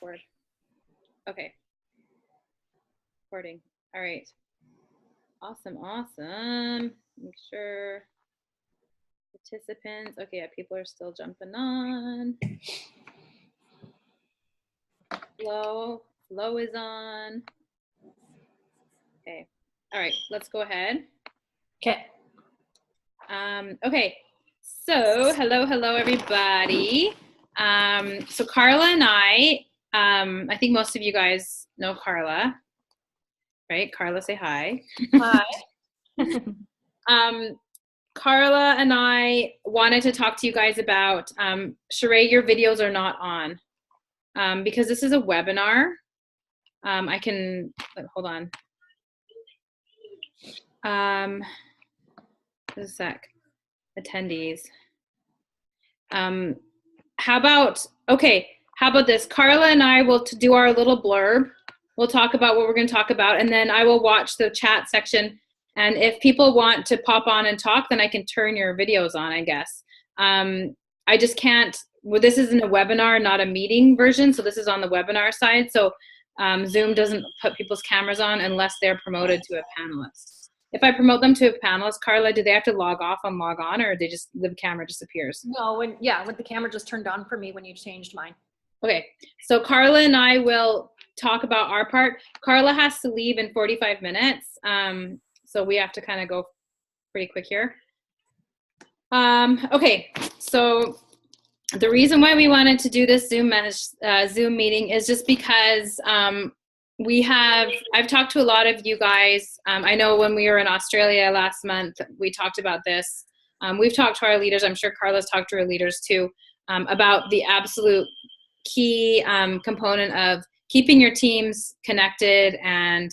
Record. Okay. Recording. All right. Awesome. Make sure participants. Okay, yeah, people are still jumping on. Flow is on. Okay. All right, let's go ahead. Okay. Okay. So hello everybody. So Carla and I think most of you guys know Carla, right? Carla, say hi. Hi. Carla and I wanted to talk to you guys about, Sheree, your videos are not on, because this is a webinar. I can, hold on. Just a sec. Attendees. How about this? Carla and I will do our little blurb. We'll talk about what we're going to talk about, and then I will watch the chat section. And if people want to pop on and talk, then I can turn your videos on, I guess. I just can't, well, this isn't a webinar, not a meeting version, so this is on the webinar side. So Zoom doesn't put people's cameras on unless they're promoted to a panelist. If I promote them to a panelist, Carla, do they have to log off and log on, or the camera just appears? No, when the camera just turned on for me when you changed mine. Okay, so Carla and I will talk about our part. Carla has to leave in 45 minutes, so we have to kind of go pretty quick here. Okay, so the reason why we wanted to do this Zoom meeting is just because I've talked to a lot of you guys. I know when we were in Australia last month, we talked about this. We've talked to our leaders. I'm sure Carla's talked to her leaders too, about the absolute key component of keeping your teams connected and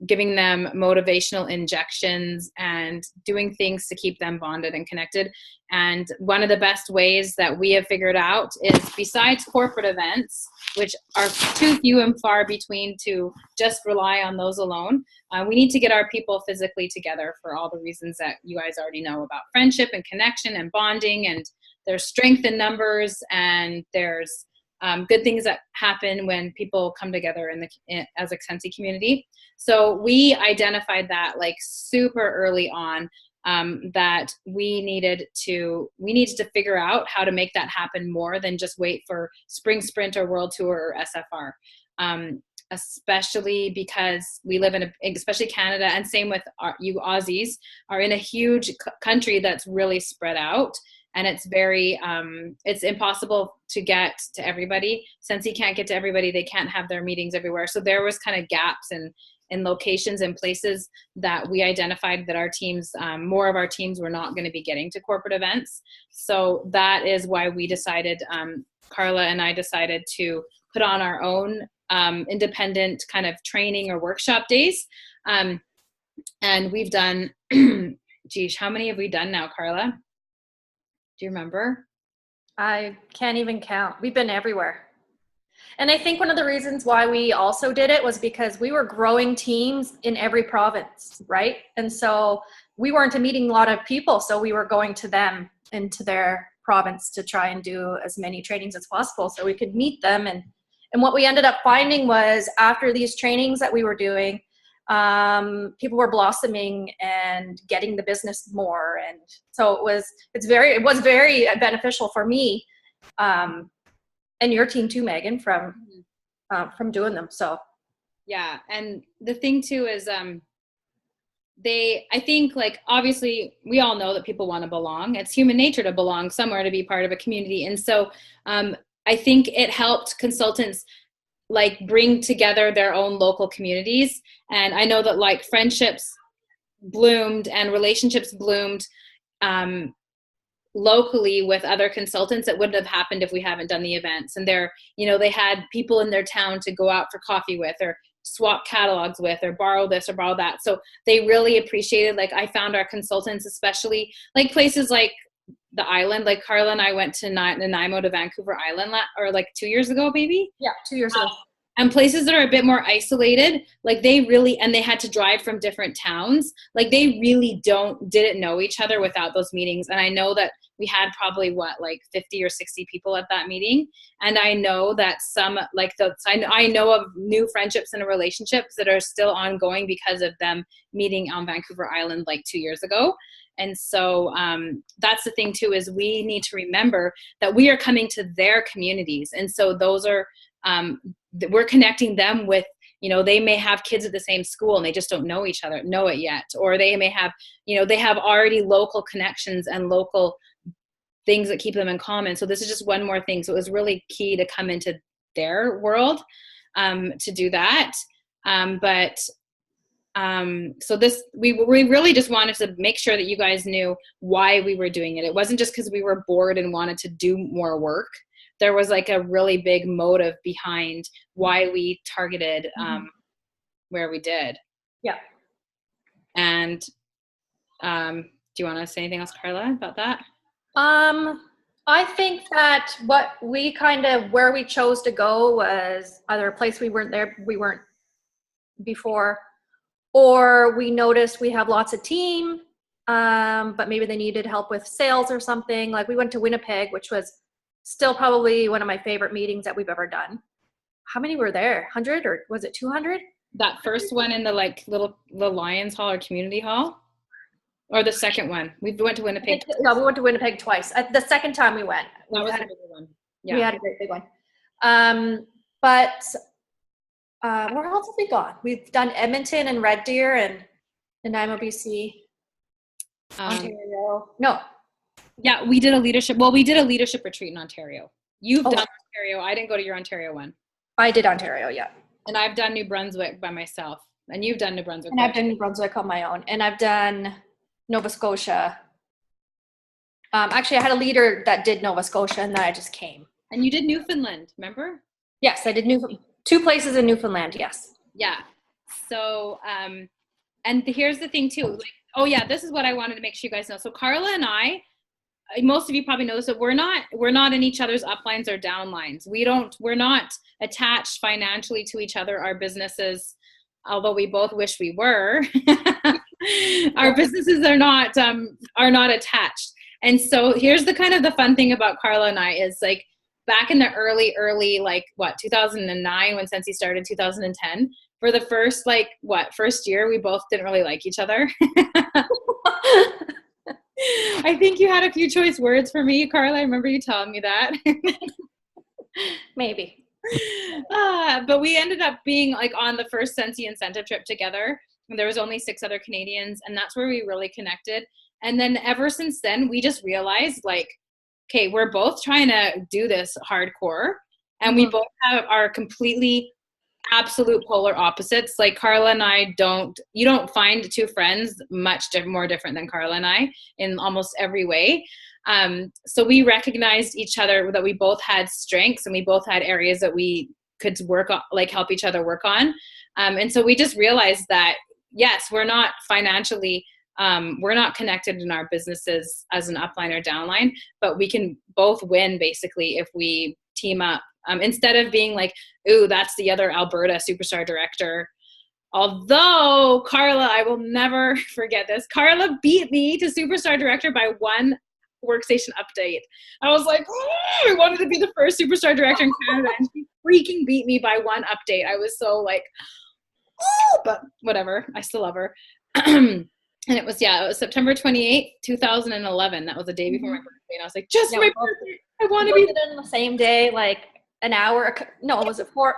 giving them motivational injections and doing things to keep them bonded and connected. And one of the best ways that we have figured out is, besides corporate events, which are too few and far between to just rely on those alone, we need to get our people physically together for all the reasons that you guys already know about friendship and connection and bonding, and there's strength in numbers, and there's good things that happen when people come together as a Scentsy community. So we identified that like super early on, that we needed to figure out how to make that happen more than just wait for Spring Sprint or World Tour or SFR. Especially because we live especially Canada, and same with you Aussies, are in a huge country that's really spread out. And it's very, it's impossible to get to everybody. Scentsy can't get to everybody. They can't have their meetings everywhere. So there was kind of gaps in locations and places that we identified that our teams, more of our teams were not going to be getting to corporate events. So that is why we decided, Carla and I decided to put on our own independent kind of training or workshop days. And we've done, geez, how many have we done now, Carla? Do you remember? I can't even count. We've been everywhere. And I think one of the reasons why we also did it was because we were growing teams in every province, right? And so we weren't meeting a lot of people, so we were going to them into their province to try and do as many trainings as possible so we could meet them. And what we ended up finding was, after these trainings that we were doing, people were blossoming and getting the business more, and so it was very beneficial for me, and your team too, Meghann, from doing them. So yeah, and the thing too is I think, like, obviously we all know that people want to belong. It's human nature to belong somewhere, to be part of a community. And so I think it helped consultants like bring together their own local communities. And I know that like friendships bloomed and relationships bloomed locally with other consultants that wouldn't have happened if we haven't done the events. And they had people in their town to go out for coffee with, or swap catalogs with, or borrow this or borrow that. So they really appreciated, like, I found our consultants, especially like places like the island, like Carla and I went to Nanaimo to Vancouver Island or like 2 years ago, maybe? Yeah, 2 years ago. And places that are a bit more isolated, like they had to drive from different towns. Like they really didn't know each other without those meetings. And I know that we had probably like 50 or 60 people at that meeting. And I know that some, like I know of new friendships and relationships that are still ongoing because of them meeting on Vancouver Island like 2 years ago. And so that's the thing too, is we need to remember that we are coming to their communities. And so those are, we're connecting them with, you know, they may have kids at the same school and they just don't know it yet. Or they may have, you know, they have already local connections and local things that keep them in common. So this is just one more thing. So it was really key to come into their world to do that. So this, we really just wanted to make sure that you guys knew why we were doing it. It wasn't just because we were bored and wanted to do more work. There was like a really big motive behind why we targeted where we did. Yeah. And do you want to say anything else, Carla, about that? I think that where we chose to go was either a place we weren't before, or we noticed we have lots of team, but maybe they needed help with sales or something. Like we went to Winnipeg, which was still probably one of my favorite meetings that we've ever done. How many were there? 100 or was it 200? That first one in the like the Lions Hall or Community Hall? Or the second one? We went to Winnipeg. No, we went to Winnipeg twice. The second time we went. That was a big one. Yeah. We had a great big one. But where else have we gone? We've done Edmonton and Red Deer and Nanaimo, BC, Ontario. No. Yeah, we did a leadership retreat in Ontario. You've done Ontario. I didn't go to your Ontario one. I did Ontario, yeah. And I've done New Brunswick by myself. And you've done New Brunswick. And I've done New Brunswick on my own. And I've done Nova Scotia. Actually, I had a leader that did Nova Scotia, and then I just came. And you did Newfoundland, remember? Yes, I did two places in Newfoundland, yes. Yeah. So, and here's the thing too. Like, this is what I wanted to make sure you guys know. So Carla and I, most of you probably know this, but we're not in each other's uplines or downlines. We're not attached financially to each other. Our businesses, although we both wish we were, our businesses are not attached. And so here's the kind of the fun thing about Carla and I is like back in the early, like 2009 when Scentsy started, 2010, for the first year, we both didn't really like each other. I think you had a few choice words for me, Carla. I remember you telling me that. Maybe. But we ended up being like on the first Scentsy incentive trip together. And there was only 6 other Canadians. And that's where we really connected. And then ever since then, we just realized like, okay, we're both trying to do this hardcore. And we both are completely absolute polar opposites. Like Carla and I you don't find two friends much more different than Carla and I in almost every way. So we recognized each other, that we both had strengths and we both had areas that we could work on, like help each other work on. And so we just realized that, yes, we're not financially, we're not connected in our businesses as an upline or downline, but we can both win basically if we team up. Instead of being like, ooh, that's the other Alberta superstar director. Although Carla, I will never forget this. Carla beat me to superstar director by 1 workstation update. I was like, I wanted to be the first superstar director in Canada, and she freaking beat me by 1 update. I was so like, oh, but whatever. I still love her. And it was September 28th, 2011. That was the day before my birthday. And I was like, just my birthday. I want to be on the same day, like an hour. No, was it 4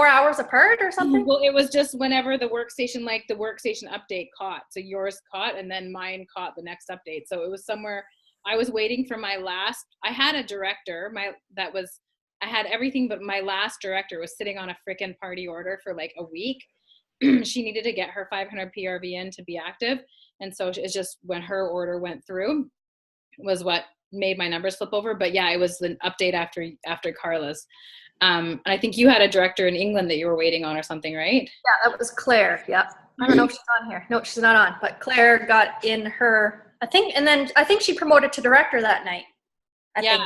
hours apart or something? Well, it was just whenever the workstation update caught. So yours caught and then mine caught the next update. So it was somewhere. I was waiting for my last. I had a director. I had everything, but my last director was sitting on a frickin' party order for like a week. She needed to get her 500 PRV in to be active. And so it's just when her order went through was what made my numbers flip over. But yeah, it was the update after Carla's. And I think you had a director in England that you were waiting on or something, right? Yeah, that was Claire. Yeah. I don't know if she's on here. No, she's not on. But Claire got in her, I think she promoted to director that night. I think.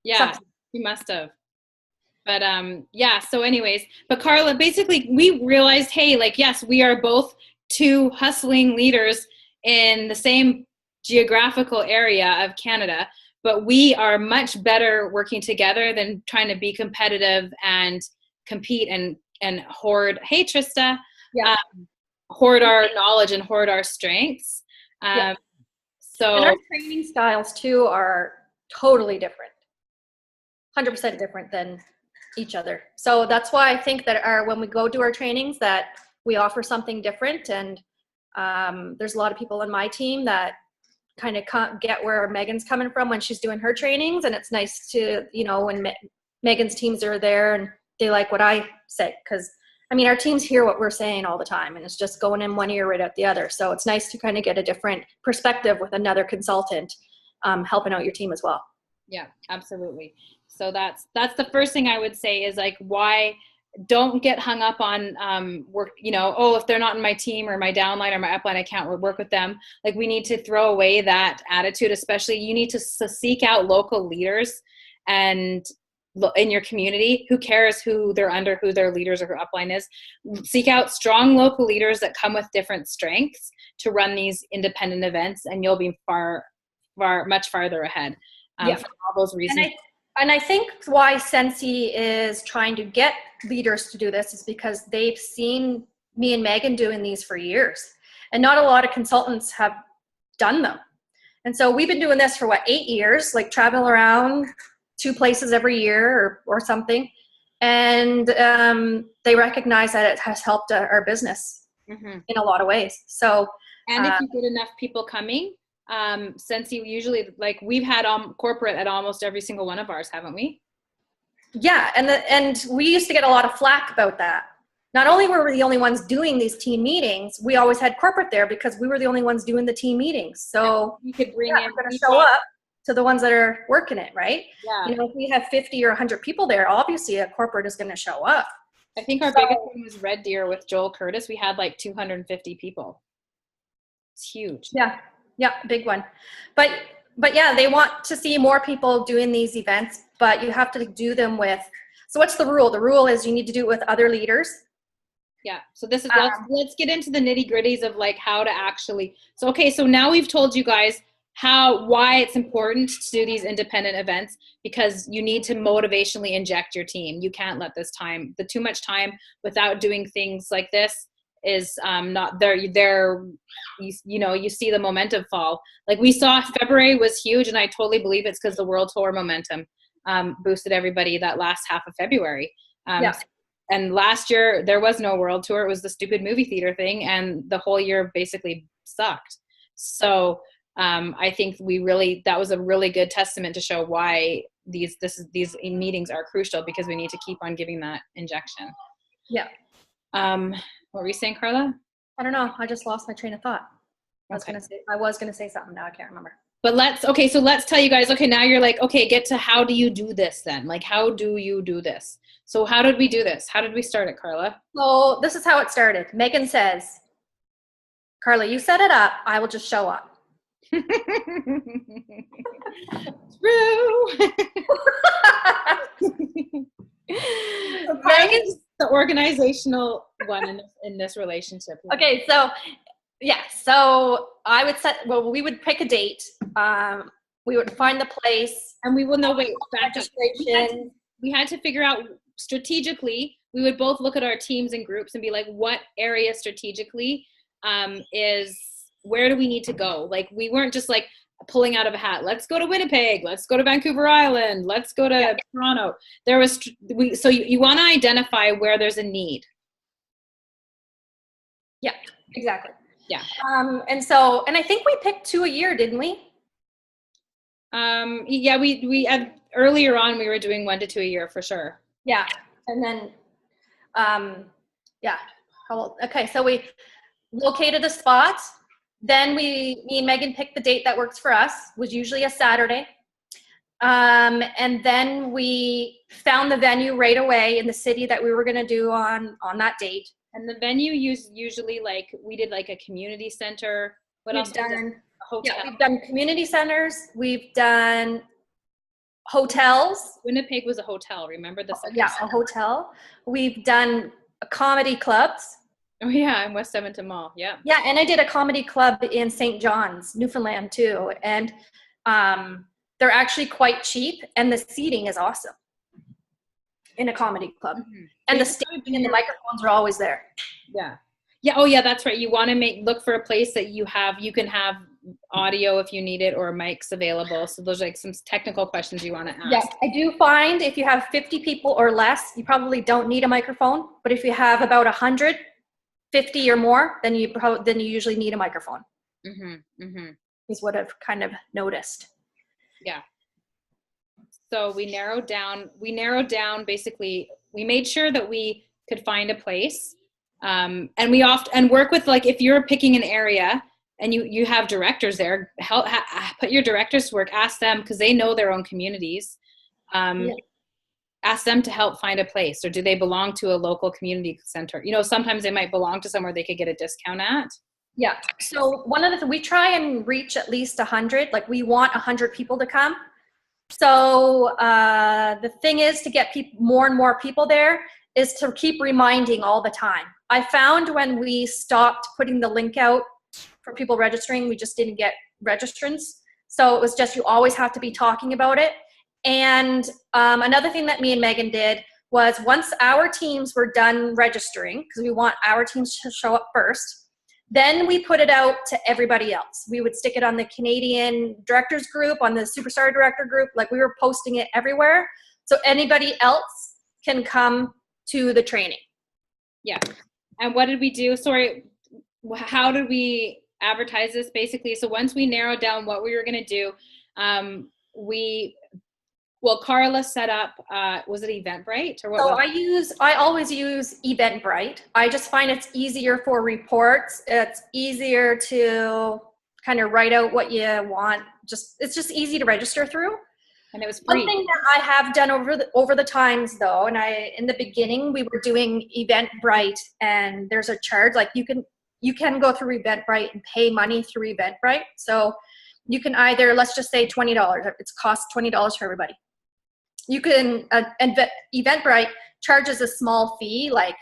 Yeah, she must have. But so anyways, but Carla, basically we realized, hey, like, yes, we are both 2 hustling leaders in the same geographical area of Canada, but we are much better working together than trying to be competitive and compete and hoard. Hey, Trista. Yeah. Hoard our knowledge and hoard our strengths. Yeah. So, and our training styles too are totally different, 100% different than each other. So that's why I think that when we go do our trainings, that we offer something different. And there's a lot of people on my team that kind of get where Meghann's coming from when she's doing her trainings. And it's nice to, you know, when Meghann's teams are there and they like what I say, because I mean, our teams hear what we're saying all the time, and it's just going in one ear right out the other. So it's nice to kind of get a different perspective with another consultant helping out your team as well. Yeah, absolutely. So that's the first thing I would say is like, why don't get hung up on work, you know, oh, if they're not in my team or my downline or my upline, I can't work with them. Like, we need to throw away that attitude, especially you need to seek out local leaders and in your community. Who cares who they're under, who their leaders or who upline is? Seek out strong local leaders that come with different strengths to run these independent events, and you'll be much farther ahead for all those reasons. And I think why Scentsy is trying to get leaders to do this is because they've seen me and Meghann doing these for years, and not a lot of consultants have done them. And so we've been doing this for 8 years, like travel around 2 places every year or something. And they recognize that it has helped our business in a lot of ways. So, and if you get enough people coming, Scentsy usually, like, we've had corporate at almost every single one of ours, haven't we? Yeah, and we used to get a lot of flack about that. Not only were we the only ones doing these team meetings, we always had corporate there because we were the only ones doing the team meetings. So you could bring in, we're going to show up to the ones that are working it, right? Yeah. You know, if we have 50 or 100 people there, obviously a corporate is going to show up. I think our biggest one was Red Deer with Joel Curtis. We had like 250 people. It's huge. Yeah, big one. But yeah, they want to see more people doing these events, but you have to do them with, so what's the rule? The rule is you need to do it with other leaders. Yeah. So this is, let's get into the nitty gritties of like how to actually, so, okay. So now we've told you guys why it's important to do these independent events, because you need to motivationally inject your team. You can't let too much time without doing things like this is not there. You see the momentum fall. Like we saw February was huge, and I totally believe it's because the world tour momentum boosted everybody that last half of February. And last year there was no world tour. It was the stupid movie theater thing, and the whole year basically sucked. So I think that was a really good testament to show why these meetings are crucial, because we need to keep on giving that injection. Yeah. What were you saying, Carla? I don't know. I just lost my train of thought. I was gonna say something, now I can't remember. But let's tell you guys, okay, now you're like, okay, get to how do you do this then? Like, how do you do this? So how did we do this? How did we start it, Carla? So this is how it started. Meghann says, Carla, you set it up. I will just show up. True. Meghann's the organizational one in this relationship. Okay, so yeah, so I would we would pick a date. We would find the place, and we will know. Wait, registration. We had to figure out strategically. We would both look at our teams and groups and be like, what area strategically is, where do we need to go? Like, we weren't just like pulling out of a hat. Let's go to Winnipeg. Let's go to Vancouver Island. Let's go to Toronto. So you want to identify where there's a need. Yeah, exactly. Yeah. And I think we picked 2 a year, didn't we? Yeah, we had earlier on, we were doing 1 to 2 a year for sure. Yeah. And then, okay. So we located a spot. Then me and Meghann picked the date that works for us, was usually a Saturday. And then we found the venue right away in the city that we were going to do on that date. And the venue usually, like, we did like a community center. What else? A hotel. Yeah, we've done community centers. We've done hotels. Winnipeg was a hotel. Remember this? Yeah, a hotel. We've done comedy clubs. Oh yeah, in West Edmonton Mall. Yeah. Yeah, and I did a comedy club in St. John's, Newfoundland too. And They're actually quite cheap, and the seating is awesome in a comedy club. And the stage and the microphones are always there. Yeah. Yeah. Oh yeah, that's right. You want to look for a place that you can have audio if you need it, or mics available. So those are like some technical questions you want to ask. Yes, I do find if you have 50 people or less, you probably don't need a microphone. But if you have about 150 or more, then you usually need a microphone. Is what I've kind of noticed. Yeah. So we narrowed down basically, we made sure that we could find a place. And we often work with, like, if you're picking an area and you have directors there, put your directors to work, ask them, because they know their own communities. Ask them to help find a place, or do they belong to a local community center? You know, sometimes they might belong to somewhere they could get a discount at. Yeah. So one of we try and reach at least 100. Like, we want 100 people to come. So the thing is, to get more and more people there is to keep reminding all the time. I found when we stopped putting the link out for people registering, we just didn't get registrants. So it was just, you always have to be talking about it. And another thing that me and Meghann did was, once our teams were done registering, because we want our teams to show up first, then we put it out to everybody else. We would stick it on the Canadian directors group, on the Superstar director group. Like, we were posting it everywhere, so anybody else can come to the training. Yeah. And what did we do? Sorry, how did we advertise this basically? So once we narrowed down what we were going to do, Carla set up, was it Eventbrite or what? So I always use Eventbrite. I just find it's easier for reports. It's easier to kind of write out what you want. It's just easy to register through. And it was free. One thing that I have done over the times though, and in the beginning we were doing Eventbrite, and there's a charge. Like, you can go through Eventbrite and pay money through Eventbrite. So you can either, let's just say $20. It's cost $20 for everybody. You can, Eventbrite charges a small fee, like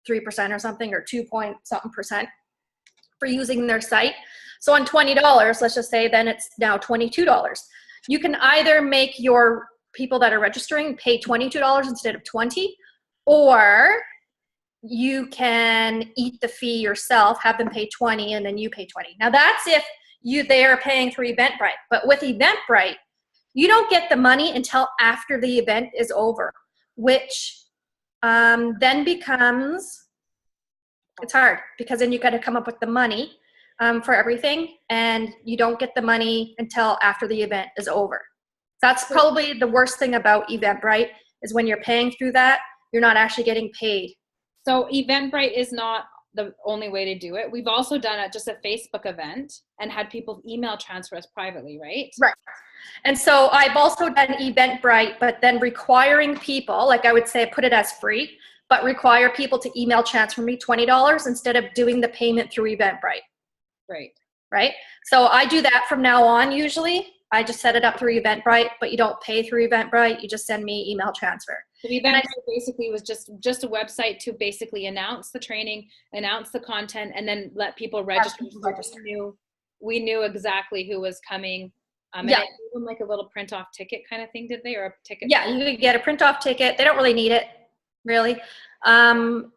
3% or something, or 2-point-something% for using their site. So on $20, let's just say, then it's now $22. You can either make your people that are registering pay $22 instead of $20, or you can eat the fee yourself, have them pay $20, and then you pay $20. Now that's if they are paying through Eventbrite. But with Eventbrite, you don't get the money until after the event is over, which then becomes, it's hard, because then you got to come up with the money for everything, and you don't get the money until after the event is over. That's probably the worst thing about Eventbrite, is when you're paying through that, you're not actually getting paid. So Eventbrite is not the only way to do it. We've also done just a Facebook event and had people email transfer us privately, right? Right. And so I've also done Eventbrite, but then requiring people, like, I would say put it as free, but require people to email transfer me $20 instead of doing the payment through Eventbrite. Right. Right. So I do that from now on. Usually I just set it up through Eventbrite, but you don't pay through Eventbrite. You just send me email transfer. So Eventbrite basically was just a website to basically announce the training, announce the content, and then let people register. We knew exactly who was coming. And they gave them like a little print-off ticket kind of thing, did they? Or a ticket? Yeah, you could get a print-off ticket. They don't really need it, really. And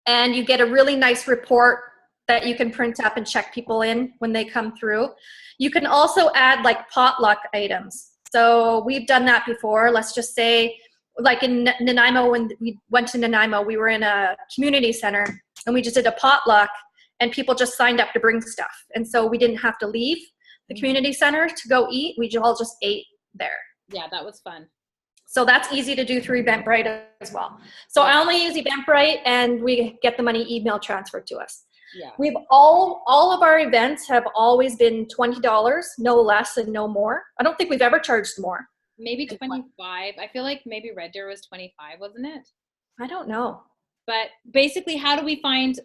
you get a really nice report that you can print up and check people in when they come through. You can also add like potluck items. So we've done that before. Let's just say, like in Nanaimo, when we went to Nanaimo, we were in a community center and we just did a potluck, and people just signed up to bring stuff. And so we didn't have to leave the community center to go eat. We all just ate there. Yeah, that was fun. So that's easy to do through Eventbrite as well. So I only use Eventbrite, and we get the money email transferred to us. Yeah. We've all of our events have always been $20, no less and no more. I don't think we've ever charged more. Maybe 25. I feel like maybe Red Deer was 25, wasn't it? I don't know. But basically, how do we find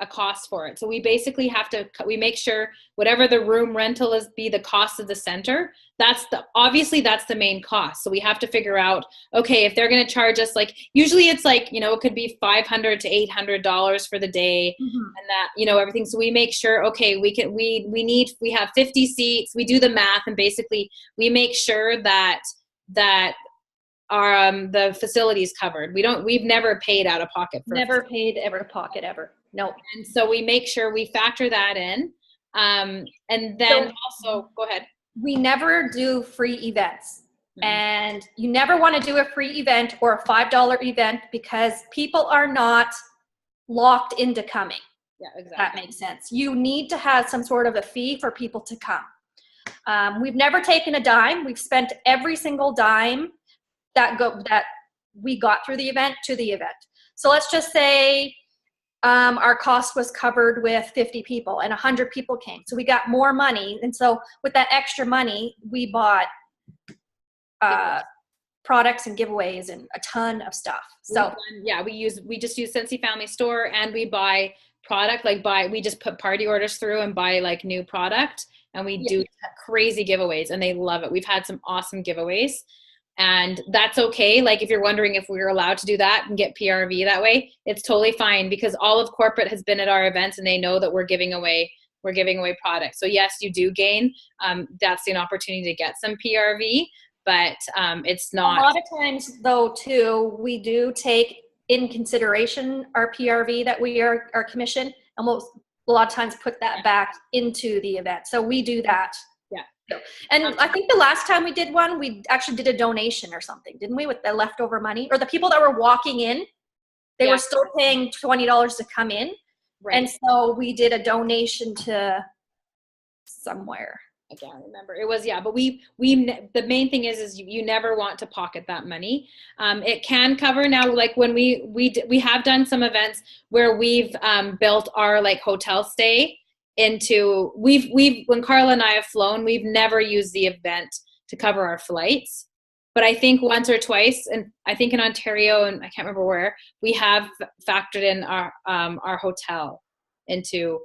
a cost for it? So we basically we make sure whatever the room rental is be the cost of the center, obviously that's the main cost. So we have to figure out, okay, if they're going to charge us, like, usually it's like, it could be $500 to $800 for the day, and that, everything. So we make sure, okay, we have 50 seats. We do the math, and basically we make sure that our the facility is covered. We've never paid out of pocket for never paid out of pocket ever. No. And so we make sure we factor that in. And then also, go ahead. We never do free events. And you never want to do a free event or a $5 event because people are not locked into coming. Yeah, exactly. That makes sense. You need to have some sort of a fee for people to come. We've never taken a dime. We've spent every single dime that we got through the event to the event. So let's just say our cost was covered with 50 people and 100 people came. So we got more money. And so with that extra money, we bought products and giveaways and a ton of stuff. So we just use Scentsy Family Store, and we buy product, we just put party orders through and buy like new product, and we do crazy giveaways, and they love it. We've had some awesome giveaways. And that's okay. Like, if you're wondering if we're allowed to do that and get PRV that way, it's totally fine, because all of corporate has been at our events and they know that we're giving away products. So yes, you do gain. That's an opportunity to get some PRV, but it's not. A lot of times though too, we do take in consideration our PRV that we are our commission, and we'll a lot of times put that back into the event. So we do that. And I think the last time we did one, we actually did a donation or something, didn't we, with the leftover money? Or the people that were walking in, they were still paying $20 to come in. Right. And so we did a donation to somewhere. I can't remember. It was, but we the main thing is you never want to pocket that money. It can cover now, like when we have done some events where we've built our like hotel stay into, when Carla and I have flown, we've never used the event to cover our flights. But I think once or twice, and I think in Ontario, and I can't remember where, we have factored in our hotel into,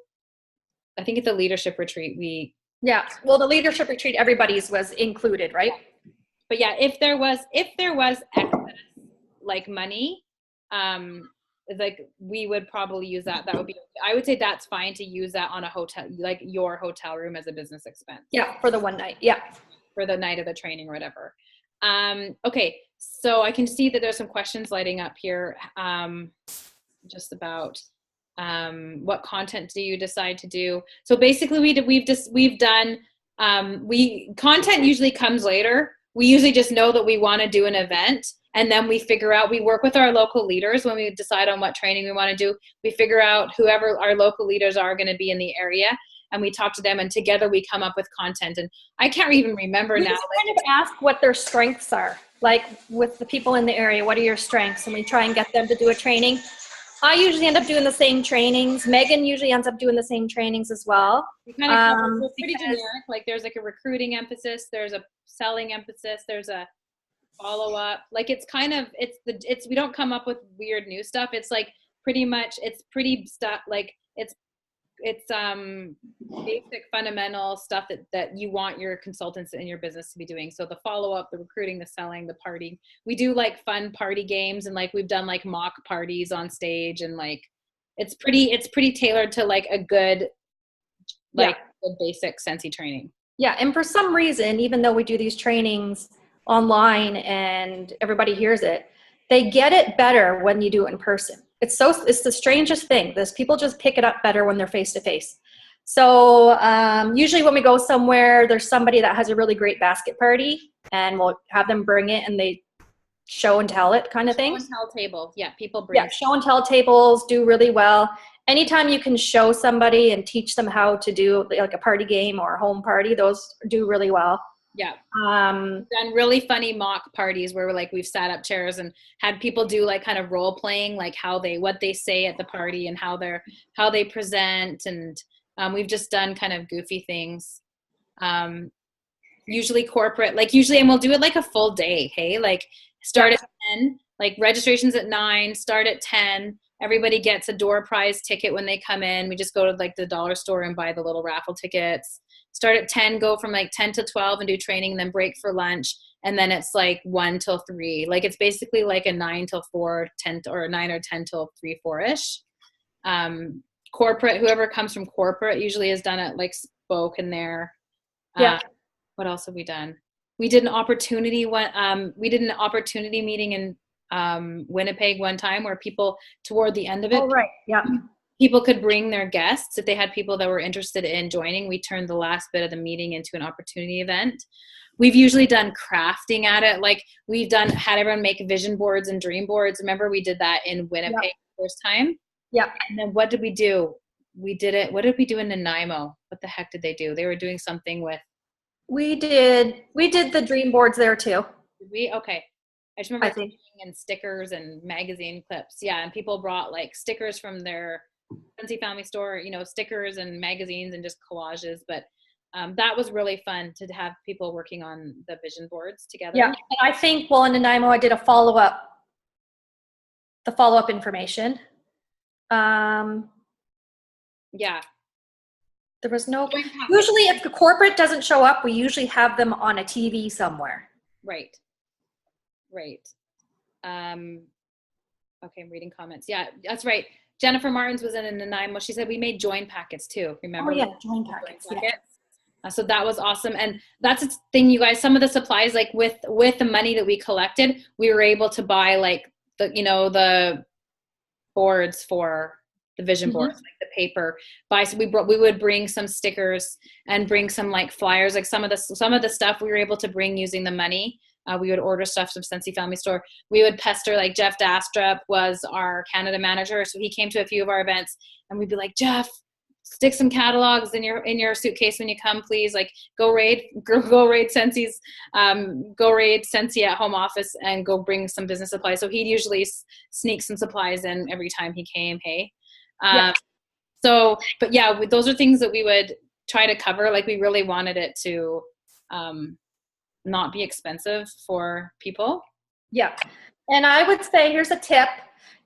I think at the leadership retreat, well, the leadership retreat, everybody's was included, right? But yeah, if there was excess like money, like we would probably use that. That would be, I would say that's fine to use that on a hotel, like your hotel room, as a business expense. Yeah, for the one night. Yeah, for the night of the training or whatever. Okay, so I can see that there's some questions lighting up here, just about what content do you decide to do. So basically, content usually comes later. We usually just know that we want to do an event, and then we work with our local leaders when we decide on what training we want to do. We figure out whoever our local leaders are going to be in the area, and we talk to them, and together we come up with content. And I can't even remember now. We just kind of ask what their strengths are. Like with the people in the area, what are your strengths? And we try and get them to do a training. I usually end up doing the same trainings. Meghann usually ends up doing the same trainings as well. We kind of it's pretty generic. Like there's like a recruiting emphasis, there's a selling emphasis, there's a follow up. Like it's we don't come up with weird new stuff. It's like pretty much pretty stuff, like it's basic fundamental stuff that you want your consultants in your business to be doing. So the follow-up, the recruiting, the selling, the party. We do like fun party games, and like we've done like mock parties on stage, and like it's pretty tailored to like a good good basic Scentsy training. Yeah, and for some reason, even though we do these trainings online and everybody hears it, they get it better when you do it in person. It's the strangest thing. People just pick it up better when they're face to face. So usually when we go somewhere, there's somebody that has a really great basket party, and we'll have them bring it, and they show and tell it kind of thing. Show and tell table. Yeah, people bring. Yeah, show and tell tables do really well. Anytime you can show somebody and teach them how to do like a party game or a home party, those do really well. Yeah. Done really funny mock parties where we've sat up chairs and had people do like kind of role playing, like what they say at the party and how they present. And we've just done kind of goofy things. Usually corporate, and we'll do it like a full day. Hey, like start at 10, like registration's at 9, start at 10. Everybody gets a door prize ticket when they come in. We just go to like the dollar store and buy the little raffle tickets. start at 10, go from like 10 to 12 and do training, then break for lunch. And then it's like 1 till 3. Like it's basically like a 9 till 4, 10 or 9 or 10 till 3, 4-ish. Corporate, whoever comes from corporate usually is done at like Spoke in there. Yeah. What else have we done? We did an opportunity meeting in Winnipeg one time where people, toward the end of it, Oh, right. Yeah. people could bring their guests. If they had people that were interested in joining, we turned the last bit of the meeting into an opportunity event. We've usually done crafting at it. Like had everyone make vision boards and dream boards. Remember we did that in Winnipeg the first time? Yeah. And then what did we do? We did it. What did we do in Nanaimo? What the heck did they do? They were doing something with. We did the dream boards there too. Did we? Okay. I just remember and stickers and magazine clips. Yeah. And people brought like stickers from their Scentsy family store, stickers and magazines and just collages. But that was really fun to have people working on the vision boards together. Yeah. And I think, in Nanaimo, I did the follow-up information. Yeah. There was no, usually if the corporate doesn't show up, we usually have them on a TV somewhere. Right. Okay, I'm reading comments. Yeah, that's right. Jennifer Martins was in Nanaimo. She said we made join packets too. Remember? Oh yeah, join packets. Yeah. So that was awesome. And that's the thing, you guys, some of the supplies, like with the money that we collected, we were able to buy like the boards for the vision boards, like the paper. We would bring some stickers and bring some like flyers, like some of the stuff we were able to bring using the money. We would order stuff from Scentsy Family Store. We would pester, like Jeff Dastrup was our Canada manager, so he came to a few of our events, and we'd be like, Jeff, stick some catalogs in your suitcase when you come, please. Like go raid Scentsy's, go raid Scentsy at home office and go bring some business supplies. So he'd usually sneak some supplies in every time he came. Hey. So, but yeah, those are things that we would try to cover. Like we really wanted it to not be expensive for people. Yeah. And I would say, here's a tip.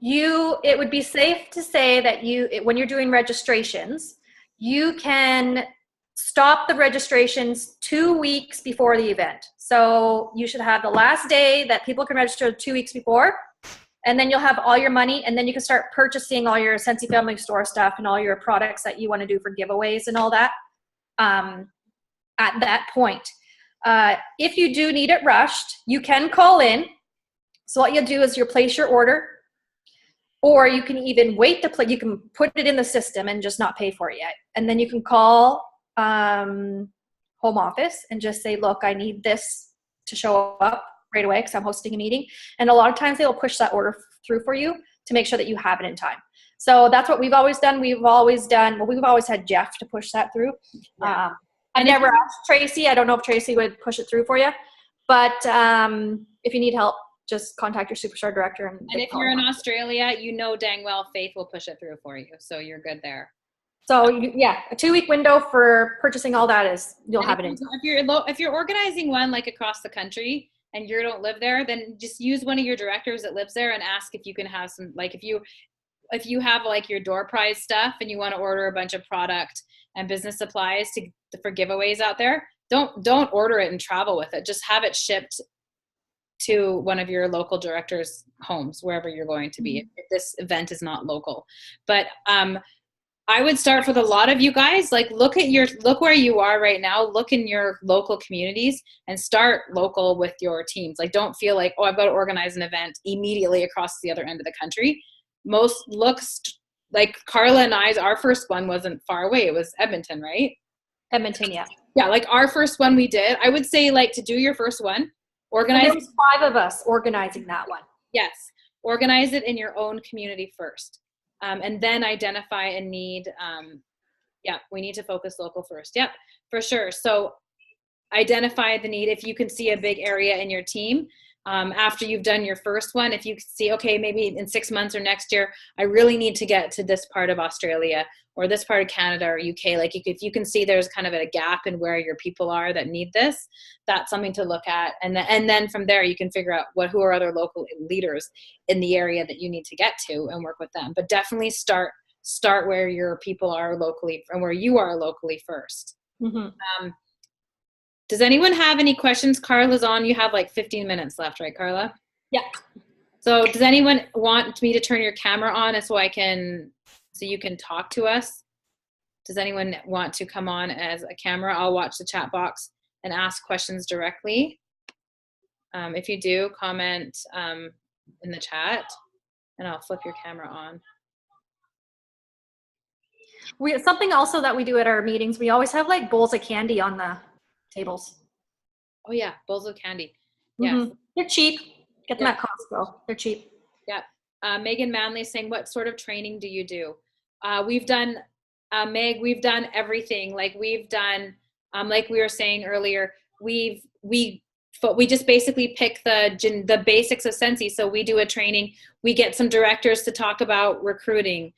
It would be safe to say that when you're doing registrations, you can stop the registrations 2 weeks before the event. So you should have the last day that people can register 2 weeks before. And then you'll have all your money, and then you can start purchasing all your Scentsy Family Store stuff and all your products that you want to do for giveaways and all that at that point. If you do need it rushed, you can call in. So what you'll do is you'll place your order, or you can even wait you can put it in the system and just not pay for it yet. And then you can call home office and just say, look, I need this to show up right away because I'm hosting a meeting. And a lot of times they will push that order through for you to make sure that you have it in time. So that's what we've always done. We've always had Jeff to push that through. Yeah. I never asked Tracy. I don't know if Tracy would push it through for you. But if you need help, just contact your superstar director. And if you're in Australia, dang well Faith will push it through for you. So you're good there. So yeah, a 2-week window for purchasing all that is you'll have it in time. If you're organizing one like across the country and you don't live there, then just use one of your directors that lives there and ask if you can have some, like if you have like your door prize stuff and you want to order a bunch of product and business supplies for giveaways out there, don't order it and travel with it. Just have it shipped to one of your local directors' homes, wherever you're going to be, if this event is not local. But I would start with a lot of you guys, like look where you are right now, look in your local communities and start local with your teams. Like don't feel like, oh, I've got to organize an event immediately across the other end of the country. Most looks like Carla and our first one wasn't far away. It was Edmonton, right? Edmonton, yeah. Yeah, like our first one we did. I would say like to do your first one, organize. And there was 5 of us organizing that one. Yes, organize it in your own community first. And then identify a need. We need to focus local first. Yep, for sure. So identify the need. If you can see a big area in your team, after you've done your first one, if you see, okay, maybe in 6 months or next year, I really need to get to this part of Australia or this part of Canada or UK. Like if you can see there's kind of a gap in where your people are that need this, that's something to look at. And then from there, you can figure out who are other local leaders in the area that you need to get to and work with them. But definitely start where your people are locally and where you are locally first. Does anyone have any questions? Carla's on. You have like 15 minutes left, right, Carla? Yeah. So does anyone want me to turn your camera on so you can talk to us? Does anyone want to come on as a camera? I'll watch the chat box and ask questions directly. If you do, comment in the chat and I'll flip your camera on. Something also that we do at our meetings, we always have like bowls of candy on the tables. Oh yeah, bowls of candy. Yeah. They're cheap. Get them at Costco. They're cheap. Yeah. Meghann Manley is saying, what sort of training do you do? We've done, Meg, we've done everything. Like we've done, like we were saying earlier, we just basically pick the basics of Scentsy. So we do a training. We get some directors to talk about recruiting.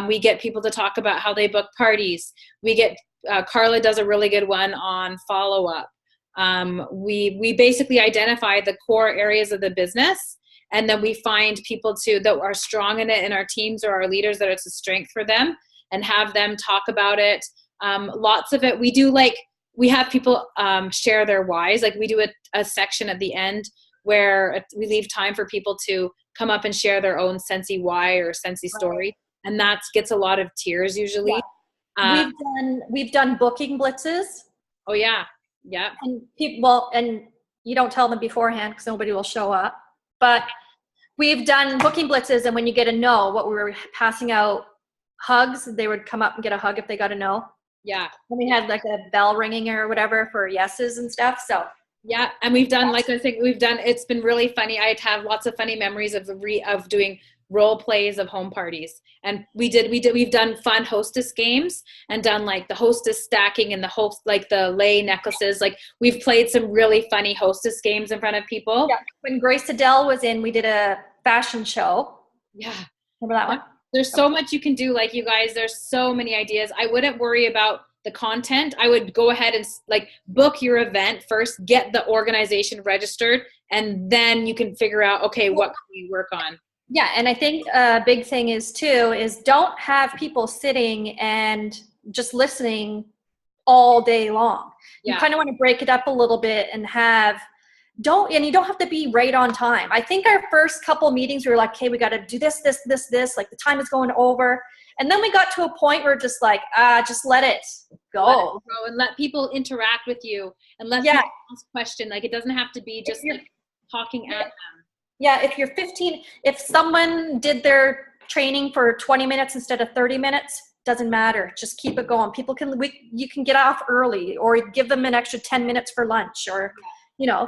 We get people to talk about how they book parties. We get, Carla does a really good one on follow-up. We basically identify the core areas of the business, and then we find people that are strong in it in our teams or our leaders that it's a strength for them, and have them talk about it. Lots of it, we have people share their whys. Like we do a section at the end where we leave time for people to come up and share their own Scentsy why or Scentsy story. And that gets a lot of tears usually. Yeah. We've done booking blitzes. Oh yeah. Yeah. And you don't tell them beforehand because nobody will show up. But we've done booking blitzes, and when you get a no, what we were passing out hugs, they would come up and get a hug if they got a no. Yeah. And we had like a bell ringing or whatever for yeses and stuff. So yeah, and we've done, like I think it's been really funny. I'd have lots of funny memories of doing role plays of home parties. And we've done fun hostess games and done like the hostess stacking and the lei necklaces. Like we've played some really funny hostess games in front of people. Yeah. When Grace Adele was in, we did a fashion show. Yeah. Remember that one? There's so much you can do. Like you guys, there's so many ideas. I wouldn't worry about the content. I would go ahead and like book your event first, get the organization registered, and then you can figure out, okay, what can we work on? Yeah, and I think a big thing is don't have people sitting and just listening all day long. You kind of want to break it up a little bit and you don't have to be right on time. I think our first couple meetings we were like, okay, we got to do this, like the time is going over. And then we got to a point where just like, just let it go. Let it go and let people interact with you and let people ask questions. Like it doesn't have to be just like talking at them. Yeah, if someone did their training for 20 minutes instead of 30 minutes, doesn't matter. Just keep it going. You can get off early or give them an extra 10 minutes for lunch or,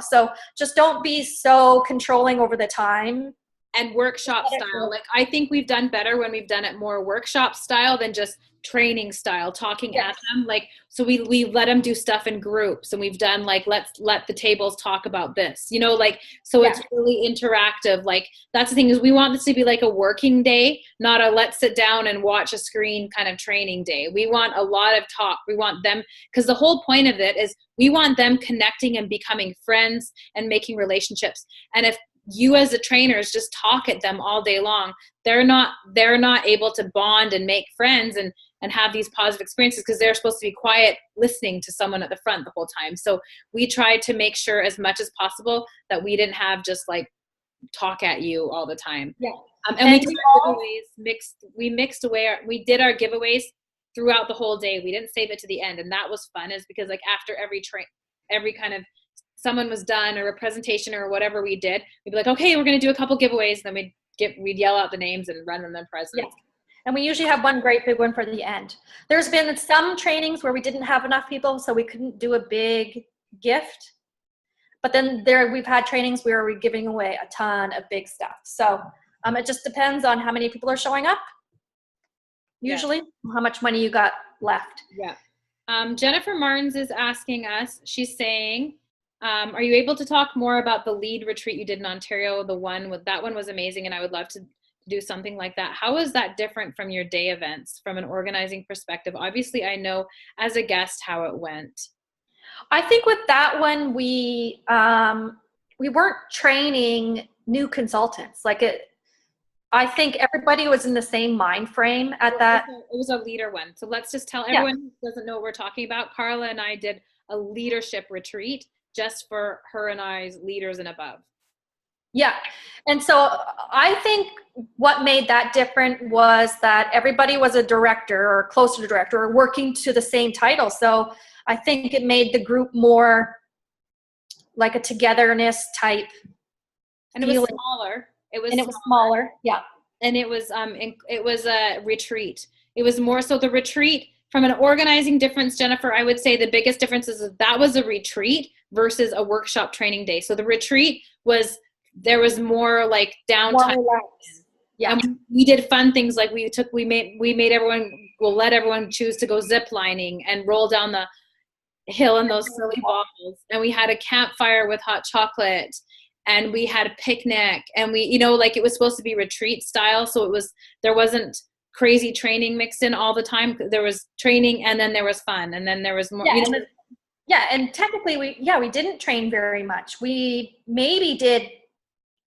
so just don't be so controlling over the time. And workshop style. Like I think we've done better when we've done it more workshop style than just training style, talking at them. Like, so we let them do stuff in groups, and we've done like, let's let the tables talk about this, so it's really interactive. Like that's the thing, is we want this to be like a working day, not a let's sit down and watch a screen kind of training day. We want a lot of talk. We want them, because the whole point of it is we want them connecting and becoming friends and making relationships. And if you as the trainers just talk at them all day long, they're not able to bond and make friends and have these positive experiences, because they're supposed to be quiet listening to someone at the front the whole time. So we tried to make sure as much as possible that we didn't have just like talk at you all the time. Yeah. And we did our giveaways we did our giveaways throughout the whole day. We didn't save it to the end. And that was fun, is because like after every kind of someone was done or a presentation or whatever we did, we'd be like, okay, we're going to do a couple giveaways. And then we'd yell out the names and run them the presents. Yeah. And we usually have one great big one for the end. There's been some trainings where we didn't have enough people, so we couldn't do a big gift. But then we've had trainings where we're giving away a ton of big stuff. So it just depends on how many people are showing up, usually, how much money you got left. Yeah. Jennifer Martins is asking us, she's saying, are you able to talk more about the lead retreat you did in Ontario? That one was amazing, and I would love to do something like that. How is that different from your day events from an organizing perspective? Obviously, I know as a guest how it went. I think with that one, we weren't training new consultants. Like I think everybody was in the same mind frame at that. It was a leader one. So let's just tell Yeah. everyone who doesn't know what we're talking about. Carla and I did a leadership retreat just for her and I's leaders and above. Yeah. And so I think what made that different was that everybody was a director or close to the director or working to the same title. So I think it made the group more like a togetherness type. And it was smaller. It was smaller. Yeah. And it was a retreat. It was more so the retreat from an organizing difference, Jennifer, I would say the biggest difference is that was a retreat versus a workshop training day. So the retreat there was more like downtime. Yeah. And we did fun things like we made everyone, we'll let everyone choose to go zip lining and roll down the hill in those silly balls. And we had a campfire with hot chocolate. And we had a picnic, and we, like it was supposed to be retreat style. So there wasn't crazy training mixed in all the time. There was training, and then there was fun, and then there was more. Yeah, and technically we didn't train very much. We maybe did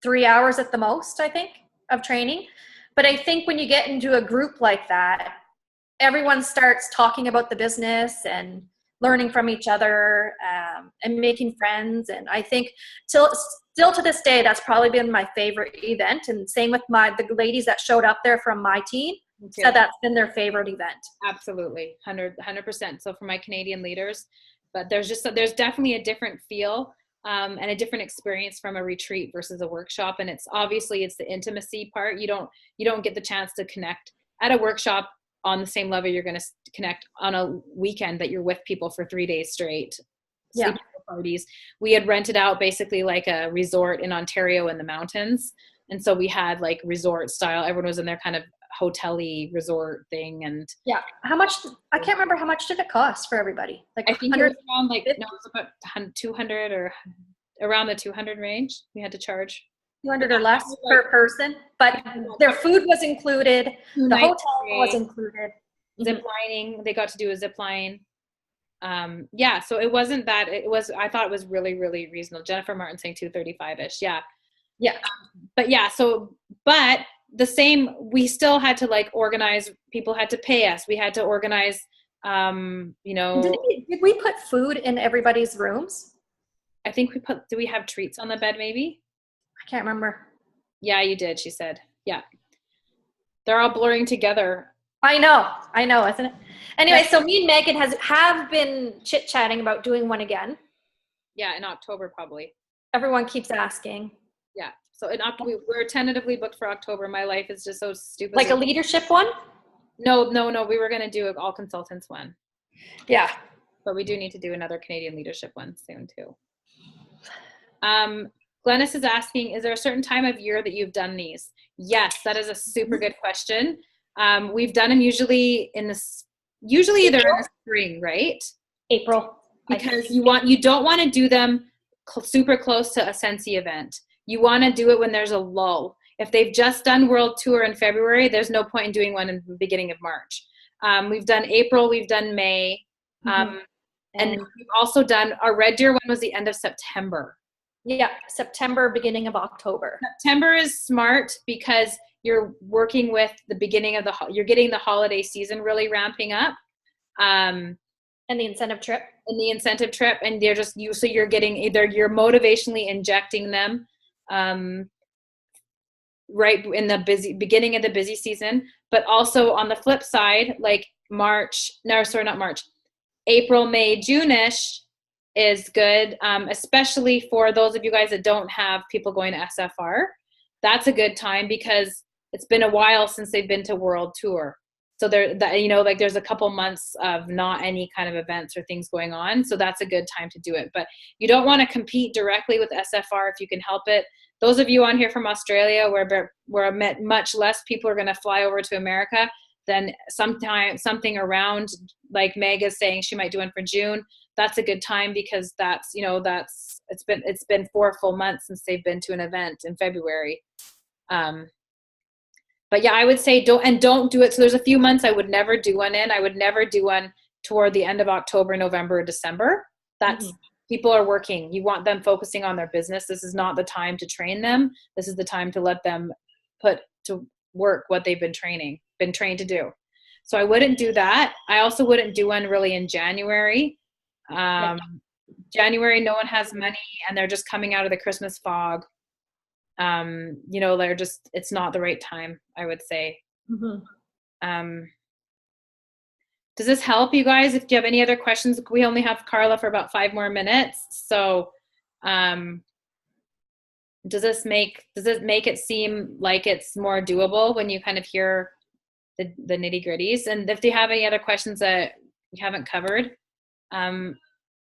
3 hours at the most, I think, of training. But I think when you get into a group like that, everyone starts talking about the business and learning from each other, and making friends. And I think still to this day, that's probably been my favorite event. And same with the ladies that showed up there from my team said that's been their favorite event. Absolutely, 100%. So for my Canadian leaders, but there's definitely a different feel and a different experience from a retreat versus a workshop. And it's the intimacy part. You don't get the chance to connect at a workshop on the same level you're going to connect on a weekend that you're with people for 3 days straight. Yeah. Parties. We had rented out basically like a resort in Ontario in the mountains. And so we had like resort style. Everyone was in their kind of hotel-y resort thing. And yeah. How much, I can't remember, how much did it cost for everybody? Like I think it was around it was about 200 or around the 200 range we had to charge. 200 or less per person, but their food was included. The hotel was included. Zip lining, they got to do a zip line. So it wasn't that, I thought it was really, really reasonable. Jennifer Martin saying 235-ish. Yeah. But the same, we still had to like organize, people had to pay us. We had to organize, Did we put food in everybody's rooms? I think do we have treats on the bed maybe? I can't remember. Yeah, you did, she said. Yeah. They're all blurring together. I know, isn't it? Anyway, so me and Megan have been chit-chatting about doing one again. Yeah, in October probably. Everyone keeps asking. Yeah. So in October, we're tentatively booked for October. My life is just so stupid. Like a leadership one? No. We were going to do an all consultants one. Yeah. But we do need to do another Canadian leadership one soon too. Glennis is asking, is there a certain time of year that you've done these? Yes, that is a super good question. We've done them usually they're in the spring, right? April. Because you don't want to do them super close to a Scentsy event. You want to do it when there's a lull. If they've just done World Tour in February, there's no point in doing one in the beginning of March. We've done April, we've done May. And we've also done, our Red Deer one was the end of September. Yeah, September, beginning of October. September is smart because you're working with the beginning of you're getting the holiday season really ramping up. And the incentive trip. And they're just so you're getting you're motivationally injecting them right in the beginning of the busy season. But also on the flip side, like April, May, June-ish is good, especially for those of you guys that don't have people going to SFR. That's a good time because it's been a while since they've been to World Tour. So there's a couple months of not any kind of events or things going on. So that's a good time to do it. But you don't want to compete directly with SFR if you can help it. Those of you on here from Australia where much less people are going to fly over to America, then something around like Meg is saying she might do one for June. That's a good time because it's been 4 full months since they've been to an event in February. But yeah, I would say don't do it. So there's a few months I would never do one in. I would never do one toward the end of October, November, or December. That's people are working. You want them focusing on their business. This is not the time to train them. This is the time to let them work what they've been trained to do. So I wouldn't do that. I also wouldn't do one really in January. January, no one has money and they're just coming out of the Christmas fog. It's not the right time, I would say. Does this help you guys? If you have any other questions, we only have Carla for about 5 more minutes. So, does it make it seem like it's more doable when you kind of hear the nitty gritties? And if you have any other questions that you haven't covered,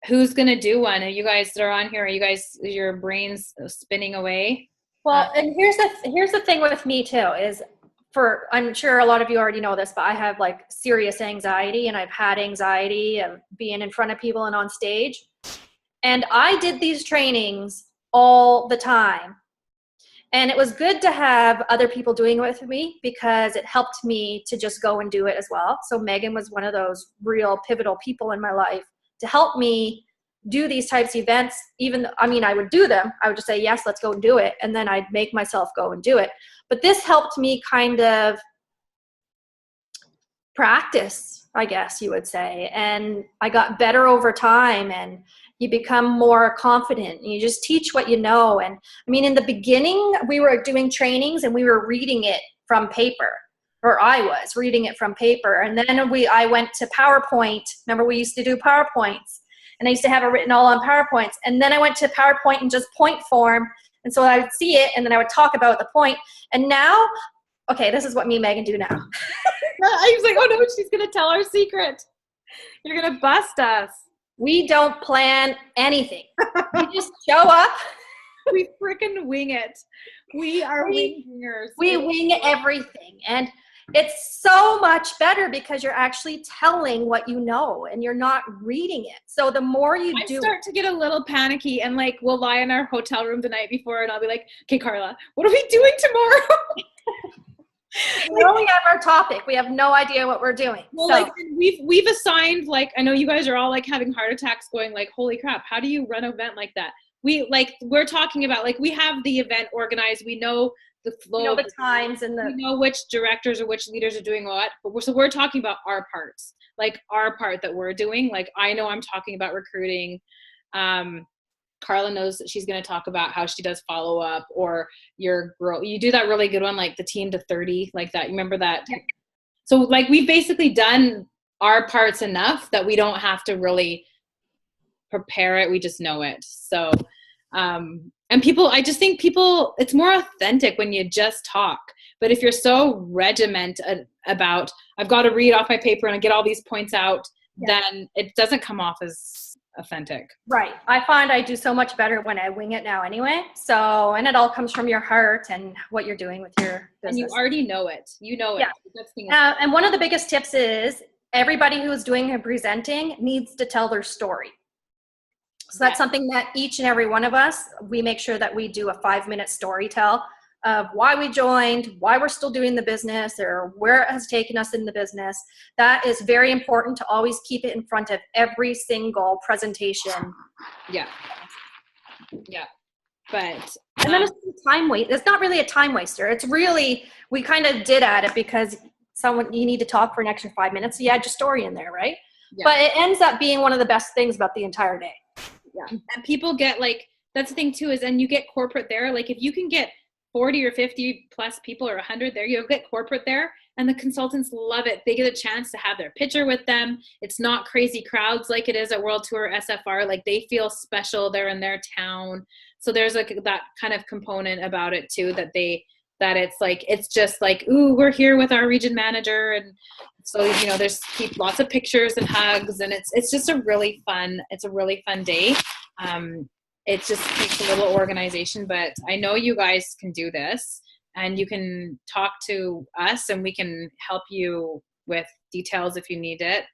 who's going to do one? Are you guys that are on here? Are you guys, your brains spinning away? Well, and here's the thing with me too, is I'm sure a lot of you already know this, but I have like serious anxiety, and I've had anxiety of being in front of people and on stage. And I did these trainings all the time. And it was good to have other people doing it with me because it helped me to just go and do it as well. So Meghann was one of those real pivotal people in my life to help me do these types of events. I would do them. I would just say, yes, let's go and do it. And then I'd make myself go and do it. But this helped me kind of practice, I guess you would say. And I got better over time, and you become more confident, and you just teach what you know. And I mean, in the beginning, we were doing trainings and we were reading it from paper, or I was reading it from paper. And then I went to PowerPoint. Remember, we used to do PowerPoints, and I used to have it written all on PowerPoints. And then I went to PowerPoint in just point form. And so I would see it, and then I would talk about the point. And now, okay, this is what me and Meghann do now. I was like, oh no, she's going to tell our secret. You're going to bust us. We don't plan anything. We just show up. We freaking wing it. We are wingers. We wing everything. And it's so much better because you're actually telling what you know and you're not reading it. So the more you do, I start to get a little panicky, and like we'll lie in our hotel room the night before and I'll be like, okay, Carla, what are we doing tomorrow? We only have our topic. We have no idea what we're doing. Well, so, like we've assigned, like, I know you guys are all like having heart attacks going like, holy crap, how do you run an event like that? We're talking about, like, we have the event organized. We know the flow, we know the times, and we know which directors or which leaders are doing what, but we're talking about our parts, like our part that we're doing. Like, I know I'm talking about recruiting. Carla knows that she's going to talk about how she does follow up, or your girl. You do that really good one, like the team to 30, like that. You remember that? Yeah. So like we've basically done our parts enough that we don't have to really prepare it. We just know it. So, and people, I just think people, it's more authentic when you just talk. But if you're so regimented about, I've got to read off my paper and I get all these points out, then it doesn't come off as authentic. Right. I find I do so much better when I wing it now anyway. So, and it all comes from your heart and what you're doing with your business. And you already know it. You know it. Yeah. And one of the biggest tips is everybody who's doing and presenting needs to tell their story. So that's something that each and every one of us, we make sure that we do a 5-minute story tell of why we joined, why we're still doing the business, or where it has taken us in the business. That is very important to always keep it in front of every single presentation. Yeah. Yeah. But and then it's time waste. It's not really a time waster. It's really, we kind of did add it because you need to talk for an extra 5 minutes. So you add your story in there, right? Yeah. But it ends up being one of the best things about the entire day. Yeah. And people get, like, that's the thing too, is, and you get corporate there. Like, if you can get 40 or 50 plus people, or 100 there, you'll get corporate there, and the consultants love it. They get a chance to have their picture with them. It's not crazy crowds like it is at World Tour SFR. Like, they feel special. They're in their town. So there's like that kind of component about it too, that it's like, it's just like, ooh, we're here with our region manager. And so, you know, there's lots of pictures and hugs, and it's just a really fun day. It just takes a little organization, but I know you guys can do this, and you can talk to us and we can help you with details if you need it.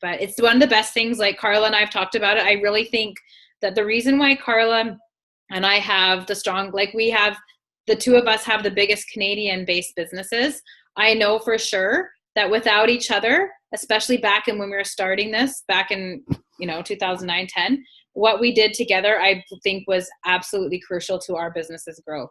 But it's one of the best things, like Carla and I have talked about it. I really think that the reason why Carla and I have the two of us have the biggest Canadian-based businesses. I know for sure that without each other, especially back in when we were starting this, back in 2009, 10, what we did together, I think, was absolutely crucial to our business's growth.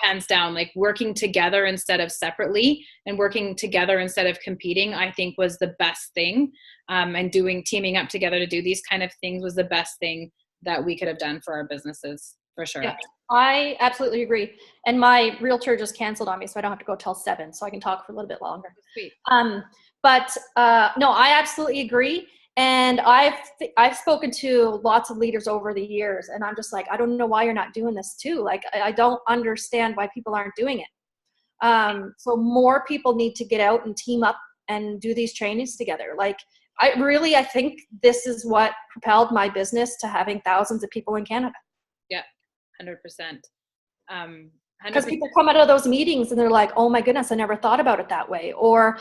hands down, like working together instead of separately, and working together instead of competing, I think was the best thing. And teaming up together to do these kind of things was the best thing that we could have done for our businesses, for sure. Yeah, I absolutely agree. And my realtor just canceled on me, so I don't have to go till 7, so I can talk for a little bit longer. Sweet. But no, I absolutely agree. And I've spoken to lots of leaders over the years, and I'm just like, I don't know why you're not doing this too. Like, I don't understand why people aren't doing it. So more people need to get out and team up and do these trainings together. Like, I think this is what propelled my business to having thousands of people in Canada. Yeah, 100%. Because people come out of those meetings and they're like, oh my goodness, I never thought about it that way. Or,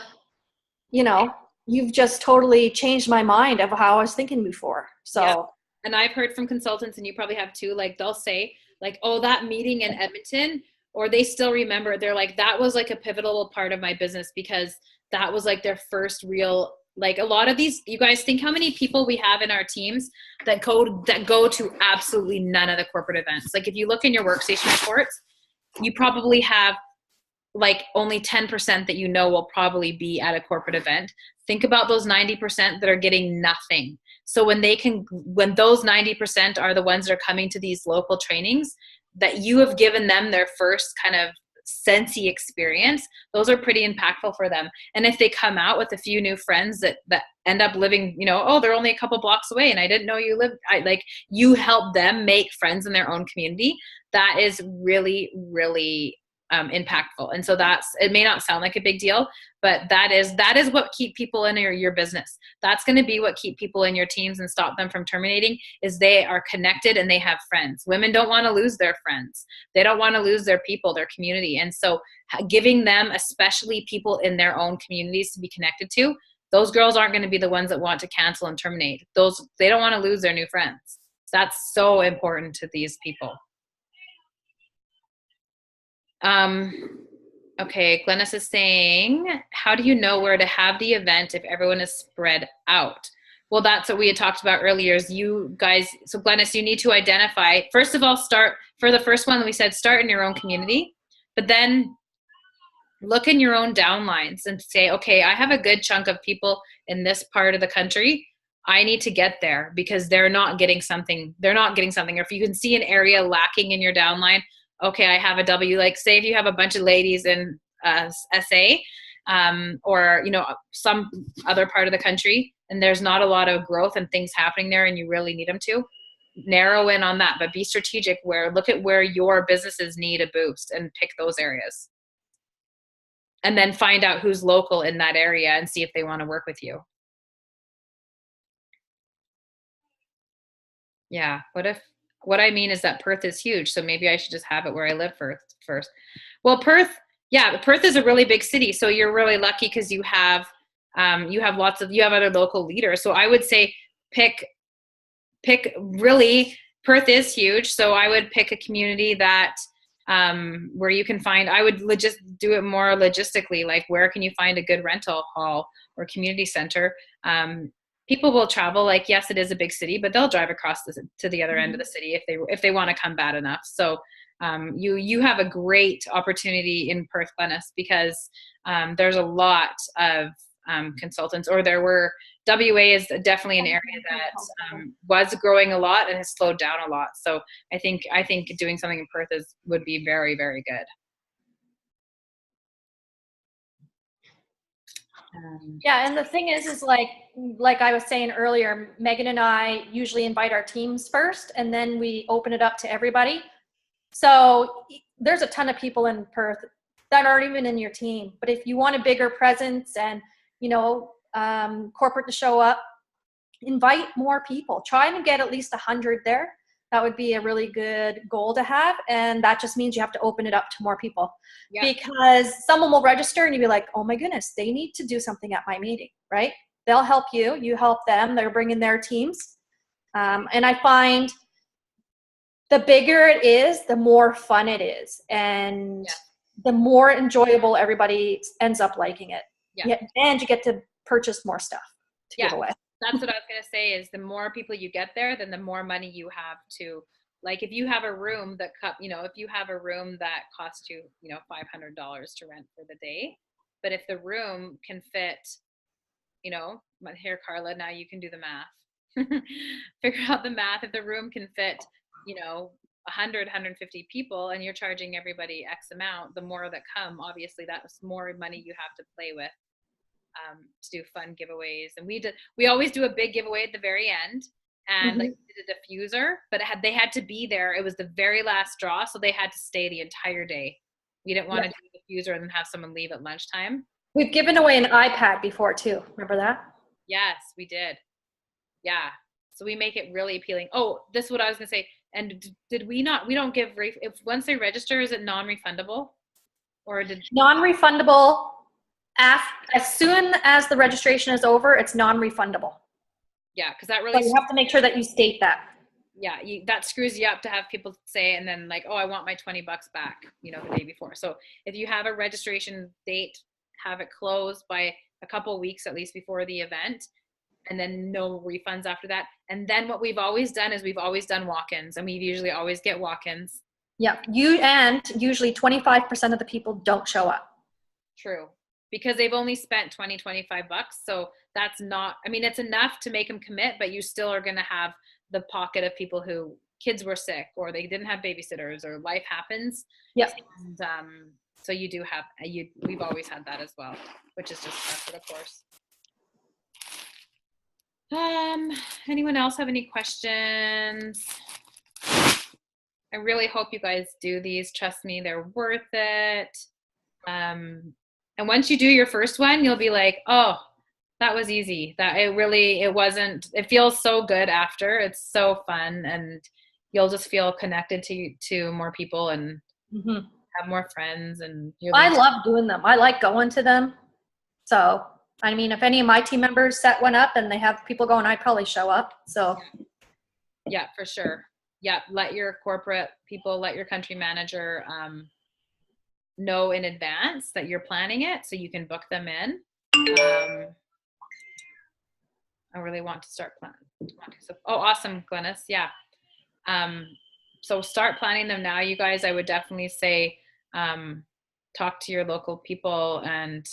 you know, you've just totally changed my mind of how I was thinking before. So, yeah. And I've heard from consultants, and you probably have too, like they'll say like, oh, that meeting in Edmonton, or they still remember, they're like, that was like a pivotal part of my business, because that was like their first real, like a lot of these, you guys think how many people we have in our teams that go to absolutely none of the corporate events. Like if you look in your workstation reports, you probably have like only 10% that you know will probably be at a corporate event. Think about those 90% that are getting nothing. So when those 90% are the ones that are coming to these local trainings, that you have given them their first kind of Scentsy experience, those are pretty impactful for them. And if they come out with a few new friends that end up living, you know, oh, they're only a couple blocks away and I didn't know you lived, you help them make friends in their own community. That is really, really impactful. And so it may not sound like a big deal, but that is what keep people in your business. That's going to be what keep people in your teams and stop them from terminating, is they are connected and they have friends. Women don't want to lose their friends. They don't want to lose their people, their community. And so giving them, especially people in their own communities, to be connected to, those girls aren't going to be the ones that want to cancel and terminate. They don't want to lose their new friends. That's so important to these people. Okay, Glennis is saying, how do you know where to have the event if everyone is spread out? Well, that's what we had talked about earlier, is you guys, so Glennis, you need to identify, first of all, for the first one, we said start in your own community, but then look in your own downlines and say, okay, I have a good chunk of people in this part of the country. I need to get there because they're not getting something. Or if you can see an area lacking in your downline, okay, I have a W, like say if you have a bunch of ladies in SA or, you know, some other part of the country and there's not a lot of growth and things happening there and you really need them to, narrow in on that, but be strategic look at where your businesses need a boost and pick those areas. And then find out who's local in that area and see if they want to work with you. Yeah, what I mean is that Perth is huge, so maybe I should just have it where I live first. Well, Perth is a really big city, so you're really lucky because you have other local leaders. So I would say pick really, Perth is huge, so I would pick a community that where you can find, I would just do it more logistically, like where can you find a good rental hall or community center. People will travel, like, yes, it is a big city, but they'll drive across to the other end of the city if they want to come bad enough. So you have a great opportunity in Perth, Glennis, because there's a lot of consultants, or there were. WA is definitely an area that was growing a lot and has slowed down a lot. So I think doing something in Perth would be very, very good. Yeah, and the thing is like I was saying earlier, Meghann and I usually invite our teams first, and then we open it up to everybody. So there's a ton of people in Perth that aren't even in your team. But if you want a bigger presence and, you know, corporate to show up, invite more people. Try and get at least 100 there. That would be a really good goal to have. And that just means you have to open it up to more people. Yeah. Because someone will register and you'll be like, oh my goodness, they need to do something at my meeting, right? They'll help you. You help them. They're bringing their teams. And I find the bigger it is, the more fun it is. And the more enjoyable everybody ends up liking it. Yeah. And you get to purchase more stuff to give away. That's what I was going to say, is the more people you get there, then the more money you have to Like if you have a room that if you have a room that costs you, $500 to rent for the day, but if the room can fit, here, Carla, now you can do the math. Figure out the math. If the room can fit, 100, 150 people and you're charging everybody X amount, the more that come, obviously that's more money you have to play with, to do fun giveaways. And we always do a big giveaway at the very end. And like we did a diffuser, but they had to be there. It was the very last draw, so they had to stay the entire day. We didn't want to do a diffuser and then have someone leave at lunchtime. We've given away an iPad before too. Remember that? Yes, we did. Yeah. So we make it really appealing. Oh, this is what I was gonna say. And did we not? We don't give if once they register, is it non-refundable, or did non-refundable? As soon as the registration is over, it's non-refundable. Yeah, because that really. So you have to make sure that you state that. Yeah, that screws you up to have people say, and then like, oh, I want my $20 back, the day before. So if you have a registration date, have it closed by a couple weeks at least before the event, and then no refunds after that. And then what we've always done is we've always done walk-ins, and we usually always get walk-ins. Yeah, usually 25% of the people don't show up. True. Because they've only spent $20, $25. So that's not, it's enough to make them commit, but you still are going to have the pocket of people who kids were sick or they didn't have babysitters or life happens. Yeah. And so you do have, we've always had that as well, which is just part of the course. Anyone else have any questions? I really hope you guys do these. Trust me, they're worth it. And once you do your first one, you'll be like, oh, that was easy. It wasn't, it feels so good after. It's so fun, and you'll just feel connected to more people and have more friends. And I love doing them. I like going to them. So, if any of my team members set one up and they have people going, I'd probably show up. So. Yeah, for sure. Yeah. Let your corporate people, let your country manager, know in advance that you're planning it so you can book them in. I really want to start planning. Oh, awesome, Glennis. Yeah. So start planning them now, you guys. I would definitely say talk to your local people and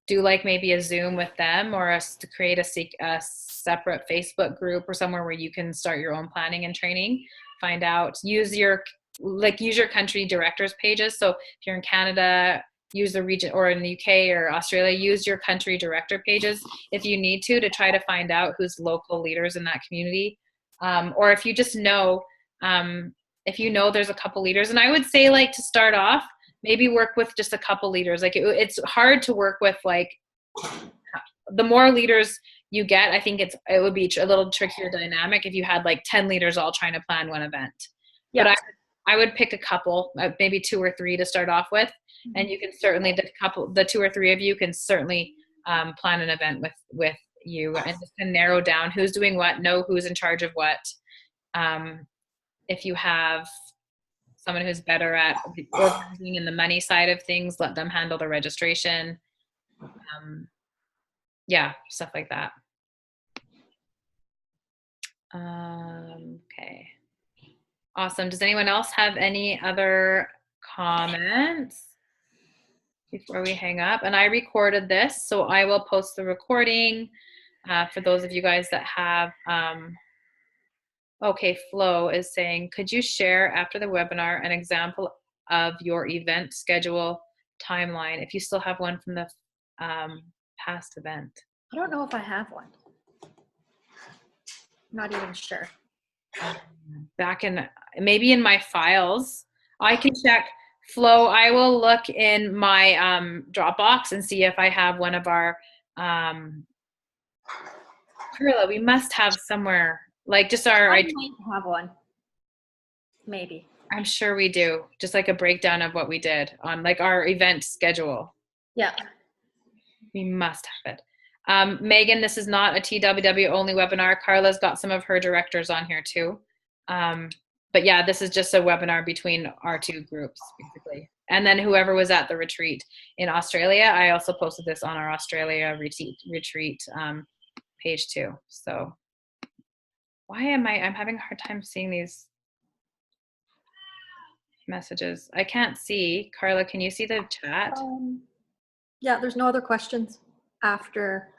do like maybe a Zoom with them, or to create a separate Facebook group or somewhere where you can start your own planning and training. Find out, use your country directors pages. So if you're in Canada, use the region, or in the UK or Australia, use your country director pages if you need to try to find out who's local leaders in that community. Or if you just know, there's a couple leaders. And I would say, like, to start off, maybe work with just a couple leaders. Like it's hard to work with, like, the more leaders you get, I think it would be a little trickier dynamic if you had like 10 leaders all trying to plan one event. Yeah. But I would pick a couple, maybe 2 or 3 to start off with. And you can certainly, the 2 or 3 of you can certainly plan an event with you, and just to narrow down who's doing what, know who's in charge of what. If you have someone who's better at organizing in the money side of things, let them handle the registration. Stuff like that. Okay. Awesome. Does anyone else have any other comments before we hang up? And I recorded this, so I will post the recording for those of you guys that have. Okay, Flo is saying, could you share after the webinar an example of your event schedule timeline if you still have one from the past event? I don't know if I have one. Not even sure. Back in, maybe in my files, I can check. Flo, I will look in my Dropbox and see if I have one of our, Carla, we must have somewhere, like just our. I might have one. Maybe. I'm sure we do. Just like a breakdown of what we did on like our event schedule. Yeah. We must have it. Meghann, this is not a TWW only webinar. Carla's got some of her directors on here too. But yeah, this is just a webinar between our 2 groups, basically. And then whoever was at the retreat in Australia, I also posted this on our Australia retreat page too. So I'm having a hard time seeing these messages. I can't see. Carla, can you see the chat? Yeah, there's no other questions after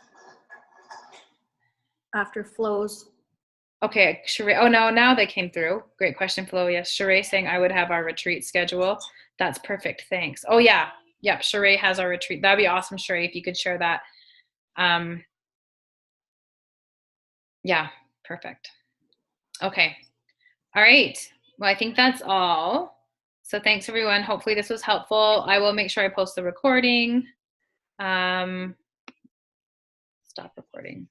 Flo's. Okay, Sheree. Oh no, now they came through. Great question, Flo. Yes, Sheree saying I would have our retreat schedule. That's perfect. Thanks. Oh yeah, yep. Sheree has our retreat. That'd be awesome, Sheree, if you could share that. Yeah, perfect. Okay. All right. Well, I think that's all. So thanks everyone. Hopefully this was helpful. I will make sure I post the recording. Stop recording.